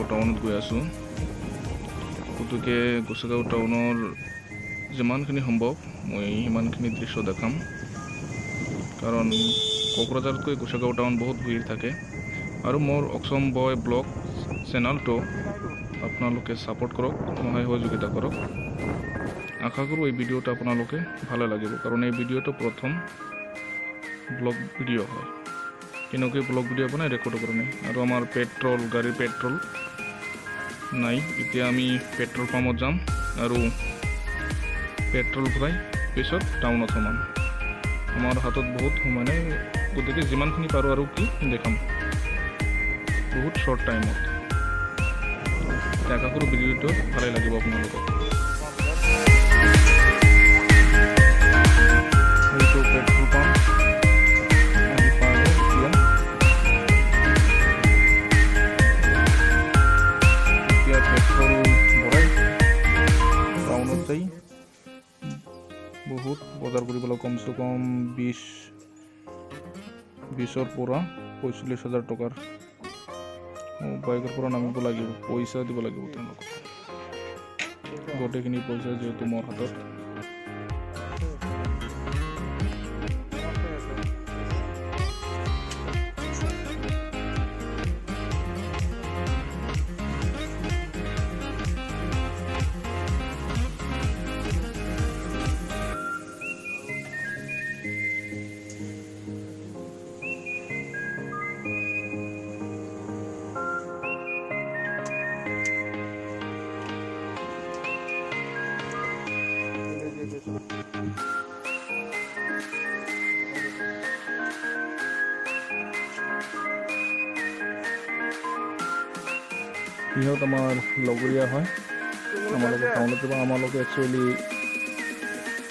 টাউনত গৈ আছোঁ গতিকে গোসাইগাঁও টাউনৰ যিমানখিনি সম্ভৱ মই সিমানখিনি দৃশ্য দেখাম কাৰণ কোকৰাঝাৰতকৈ গোসাইগাঁও টাউন বহুত ভিৰ থাকে আৰু মোৰ অক্সম বয় ব্লগ চেনেলটো আপোনালোকে ছাপোৰ্ট কৰক সহায় সহযোগিতা কৰক আশা কৰোঁ এই ভিডিঅ'টো আপোনালোকে ভালে লাগিব কাৰণ এই ভিডিঅ'টো প্ৰথম ব্লগ ভিডিঅ' হয় কেনেকৈ ব্লগ ভিডিঅ' বনাই ৰেকৰ্ড কৰা নাই আৰু আমাৰ গাড়ীৰ পেট্ৰল নাই এতিয়া আমি পেট্ৰল পাম্পত যাম আৰু পেট্ৰল ভৰাই পিছত টাউনত সোমাম আমাৰ হাতত বহুত সময় নাই গতিকে যিমানখিনি পাৰোঁ আৰু কি দেখাম বহুত শ্বৰ্ট টাইমত আশা কৰোঁ ভিডিঅ'টো ভালেই লাগিব আপোনালোকক এইটো পেট্ৰল পাম্প আহি পালোঁ এতিয়া পেট্ৰল ভৰাই টাউনত যাই বহুত বজাৰ কৰিবলৈ কমচে কম 20,000 পৰা 45,000 টকাৰ বাইকৰ পৰা নামিব লাগিব পইচা দিব লাগিব তেওঁলোকক গোটেইখিনি পইচা যিহেতু মোৰ হাতত ইহঁত আমাৰ লগৰীয়া হয় আমালোকে টাউনত যাব আমালোকে একচুৱেলি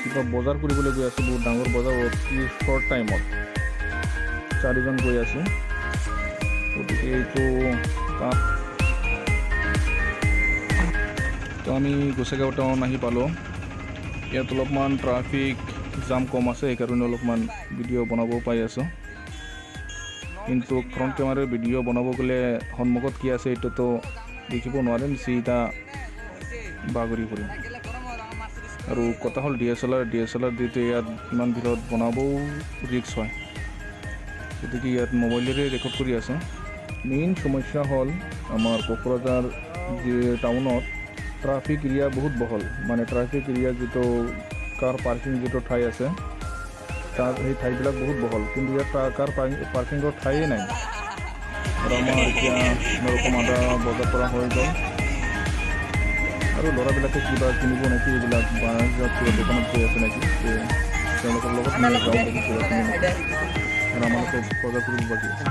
কিবা বজাৰ কৰিবলৈ গৈ আছোঁ বহুত ডাঙৰ বজাৰ অতি শ্বৰ্ট টাইমত 4জন গৈ আছোঁ গতিকে এইটো তো আমি গোসাইগাঁও টাউন আহি পালোঁ ইয়াত অলপমান ট্ৰাফিক জাম কম আছে সেইকাৰণে অলপমান ভিডিঅ' বনাব পাই আছোঁ কিন্তু ফ্ৰণ্ট কেমেৰাৰ ভিডিঅ' বনাব গ'লে সন্মুখত কি আছে এইটোতো দেখিব নোৱাৰিম চিধা বাগৰি পৰিম আৰু কথা হ'ল DSLR দিটো ইয়াত ইমান ভিৰত বনাবও ৰিস্ক হয় গতিকে ইয়াত মোবাইলেৰে ৰেকৰ্ড কৰি আছোঁ মেইন সমস্যা হ'ল আমাৰ কোকৰাঝাৰ যে টাউনত ট্ৰাফিক এৰিয়া বহুত বহল মানে ট্ৰাফিক এৰিয়া যিটো কাৰ পাৰ্কিং যিটো ঠাই আছে তাৰ সেই ঠাইবিলাক বহুত বহল কিন্তু ইয়াত কাৰ পাৰ্কিঙৰ ঠাইয়ে নাই আৰু আমাৰ এতিয়া নৰকম আদা বজাৰ পৰা হৈ গ'ল আৰু ল'ৰাবিলাকে কিবা কিনিব নেকি এইবিলাক কিবা দোকানত গৈ আছে নেকি তেওঁলোকৰ লগত মই যাওঁ নেকি কিবা কিনিব আৰু আমালোকে বজাৰ কৰিব বাকী আছে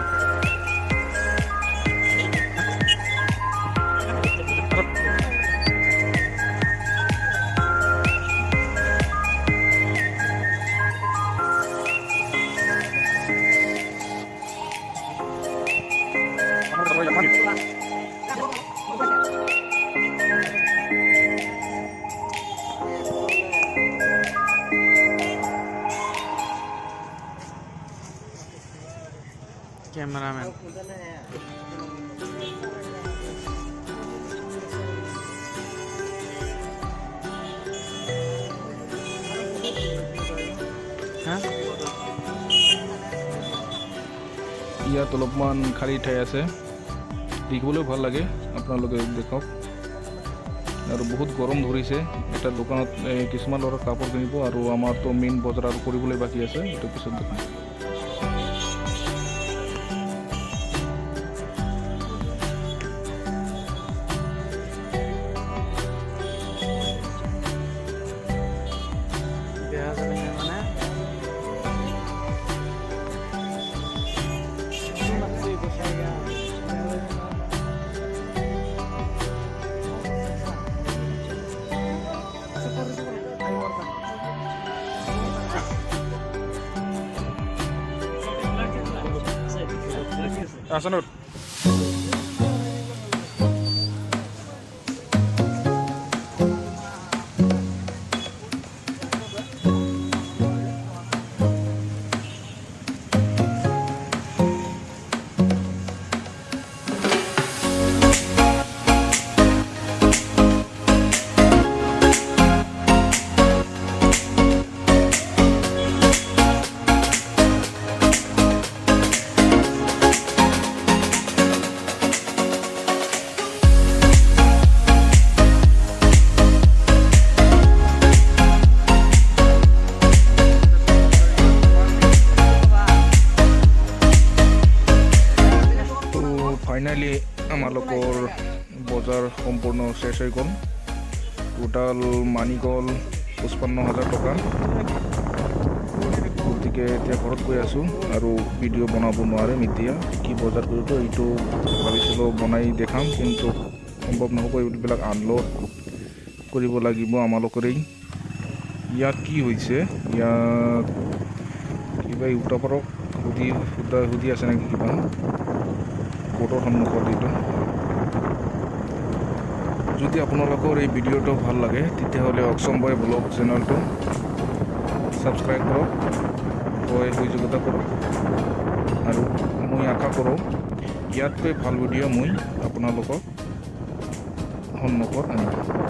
कैमरामैन ইয়াত অলপমান খালী ঠাই আছে দেখিবলৈ ভাল লাগে আপোনালোকে দেখক আৰু বহুত গৰম ধৰিছে এটা দোকানত কিছুমান ল'ৰা কাপোৰ কিনিব আৰু আমাৰতো মেইন বজাৰ আৰু কৰিবলৈ বাকী আছে এইটো পিছত দেখাম Asanur. শেষ হৈ গ'ল টোটাল মানি গ'ল 55,000 টকা গতিকে এতিয়া ঘৰত গৈ আছোঁ আৰু ভিডিঅ' বনাব নোৱাৰিম এতিয়া কি বজাৰ কৰোঁতো এইটো ভাবিছিলোঁ বনাই দেখাম কিন্তু সম্ভৱ নহ'ব এইবিলাক আনলোড কৰিব লাগিব আমালোকৰেই ইয়াত কি হৈছে ইয়াত কিবা ইউটিউবাৰক সুধি আছে নেকি কিবা কোৰ্টৰ সন্মুখত এইটো যদি আপোনালোকৰ এই ভিডিঅ'টো ভাল লাগে তেতিয়াহ'লে অক্সম বয় ব্লগ চেনেলটো ছাবস্ক্ৰাইব কৰক সহযোগিতা কৰক আৰু মই আশা কৰোঁ ইয়াতকৈ ভাল ভিডিঅ' মই আপোনালোকক সন্মুখত আনিম